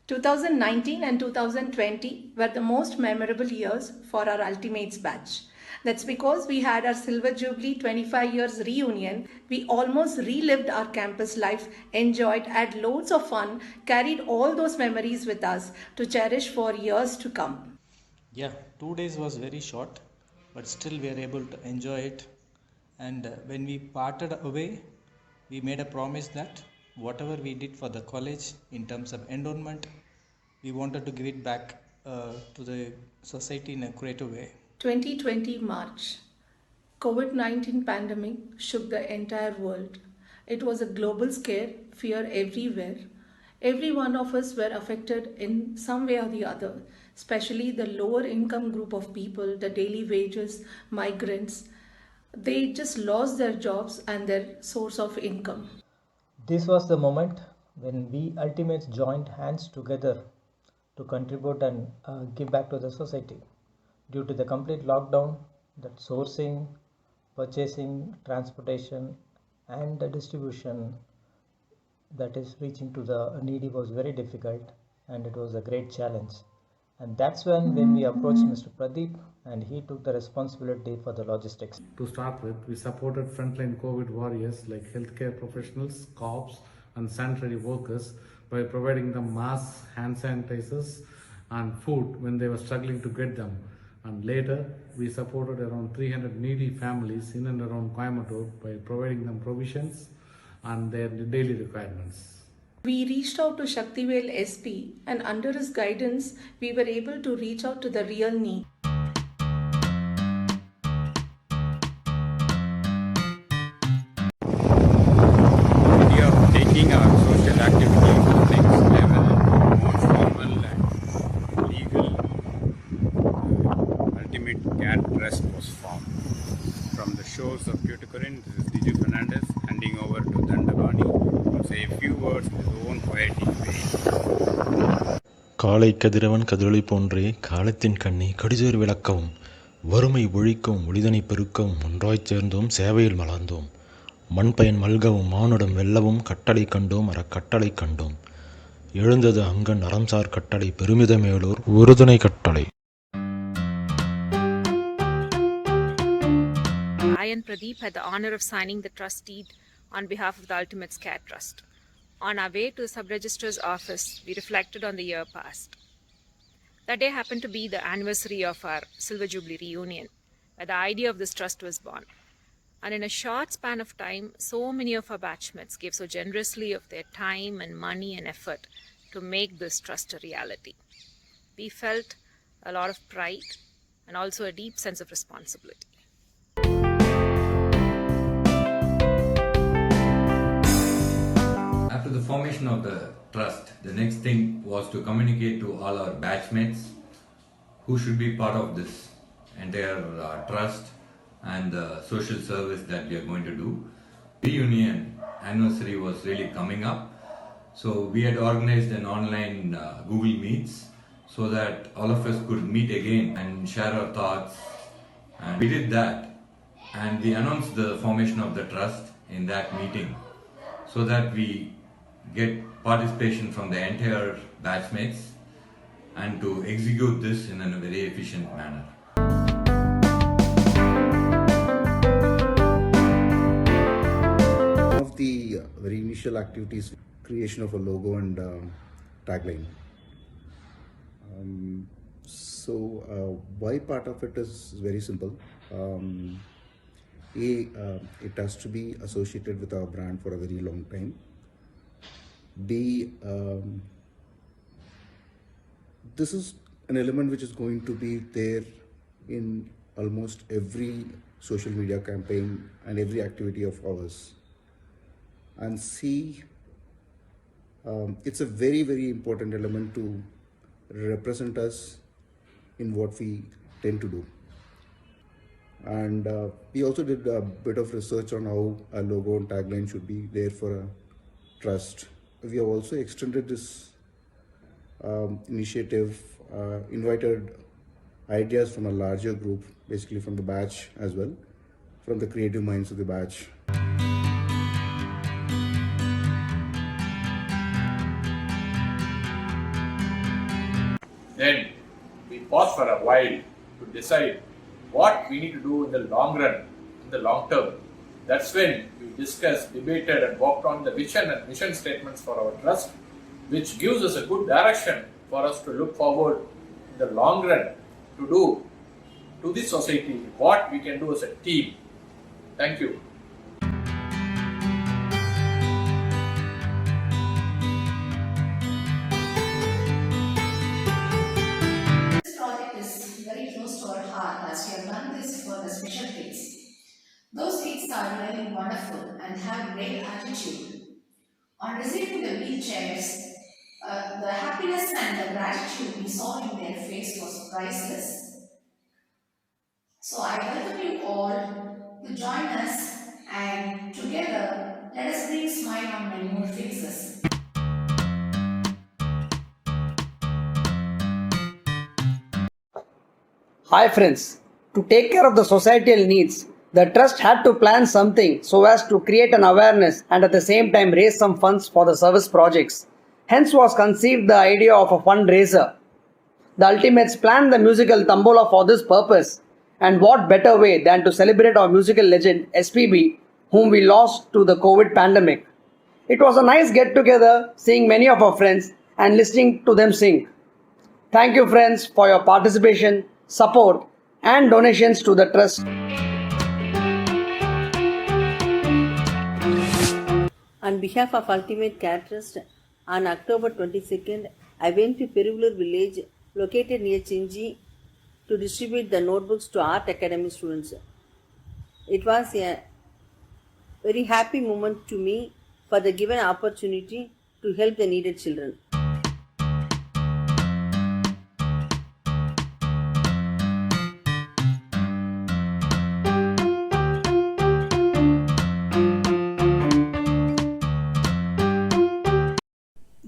2019 and 2020 were the most memorable years for our Ultimates batch. That's because we had our Silver Jubilee 25 years reunion. We almost relived our campus life, enjoyed, had loads of fun, carried all those memories with us to cherish for years to come. Yeah, 2 days was very short, but still we are able to enjoy it. And when we parted away, we made a promise that whatever we did for the college in terms of endowment, we wanted to give it back to the society in a creative way. 2020 March. COVID-19 pandemic shook the entire world. It was a global scare, fear everywhere. Every one of us were affected in some way or the other, especially the lower income group of people, the daily wages, migrants. They just lost their jobs and their source of income. This was the moment when we ultimates joined hands together to contribute and give back to the society. Due to the complete lockdown, that sourcing, purchasing, transportation, and the distribution that is reaching to the needy was very difficult, and it was a great challenge. And that's when we approached Mr. Pradeep, and he took the responsibility for the logistics. To start with, we supported frontline COVID warriors like healthcare professionals, cops, and sanitary workers by providing them masks, hand sanitizers, and food when they were struggling to get them. And later, we supported around 300 needy families in and around Coimbatore by providing them provisions and their daily requirements. We reached out to Shaktivel SP, and under his guidance, we were able to reach out to the real need. Idea of taking our social activity to the next level, more formal and legal, Ultimate Cat Trust was formed. From the shores of Tuticorin, this is Diju Fernandez handing over to Dandabani to say a few words in his own poetic way. காலை கதிரவன் கதிரொளி போன்றே காலத்தின் கண்ணி கடிதோர் விளக்கவும் வறுமை ஒழிக்கவும் ஒளிதனை பெருக்கவும் ஒன்றாய்ச் சேர்ந்தோம் சேவையில் மலர்ந்தோம் மண்பயன் மல்கவும் மானுடம் வெல்லவும் கட்டளை கண்டோம் அறக்கட்டளை கண்டோம் எழுந்தது அங்கன் அறம்சார் கட்டளை பெருமிதமேலோர் உறுதுணை கட்டளை. I and Pradeep had the honor of signing the trust deed on behalf of the Ultimates Care Trust. On our way to the sub-registrar's office, we reflected on the year past. That day happened to be the anniversary of our Silver Jubilee reunion, where the idea of this trust was born. And in a short span of time, so many of our batchmates gave so generously of their time and money and effort to make this trust a reality. We felt a lot of pride and also a deep sense of responsibility. After the formation of the trust, the next thing was to communicate to all our batchmates who should be part of this entire trust and the social service that we are going to do. Reunion anniversary was really coming up, so we had organized an online Google Meets so that all of us could meet again and share our thoughts, and we did that, and we announced the formation of the trust in that meeting so that we get participation from the entire batchmates and to execute this in a very efficient manner. One of the very initial activities, creation of a logo and tagline. Why part of it is very simple. It has to be associated with our brand for a very long time. B, this is an element which is going to be there in almost every social media campaign and every activity of ours. And C, it's a very, very important element to represent us in what we tend to do. And we also did a bit of research on how a logo and tagline should be there for a trust. We have also extended this initiative, invited ideas from a larger group, basically from the batch as well, from the creative minds of the batch. then we pause for a while to decide what we need to do in the long run, in the long term. That's when we discussed, debated, and worked on the vision and mission statements for our trust, which gives us a good direction for us to look forward in the long run to do to this society what we can do as a team. Thank you. This project is very close to our heart as we have done this for the special kids. Those kids are really wonderful and have great attitude. On receiving the wheelchairs, the happiness and the gratitude we saw in their face was priceless. So I welcome you all to join us, and together let us bring a smile on many more faces. Hi friends, to take care of the societal needs, the trust had to plan something so as to create an awareness and at the same time raise some funds for the service projects. Hence was conceived the idea of a fundraiser. The Ultimates planned the musical Tambola for this purpose, and what better way than to celebrate our musical legend SPB, whom we lost to the COVID pandemic. It was a nice get together, seeing many of our friends and listening to them sing. Thank you friends for your participation, support and donations to the trust. On behalf of Ultimate Care Trust, on October 22nd, I went to Peruvallur village located near Chinji to distribute the notebooks to Art Academy students. It was a very happy moment to me for the given opportunity to help the needed children.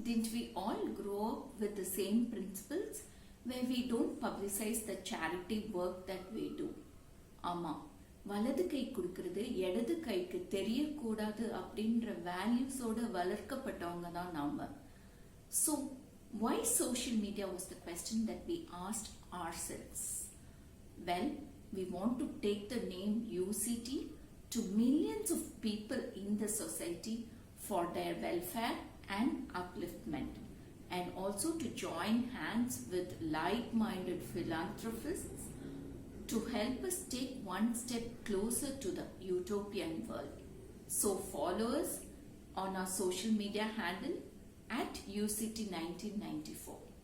Didn't we all grow up with the same principles where we don't publicize the charity work that we do? ஆமா, வலது கை கொடுக்கிறது இடது கைக்கு தெரியக்கூடாது அப்படின்ற வேல்யூஸோட வளர்க்கப்பட்டவங்க தான் நாம. So why social media was the question that we asked ourselves. Well, we want to take the name UCT to millions of people in the society for their welfare and upliftment, and also to join hands with like-minded philanthropists to help us take one step closer to the utopian world. So follow us on our social media handle at UCT 1994.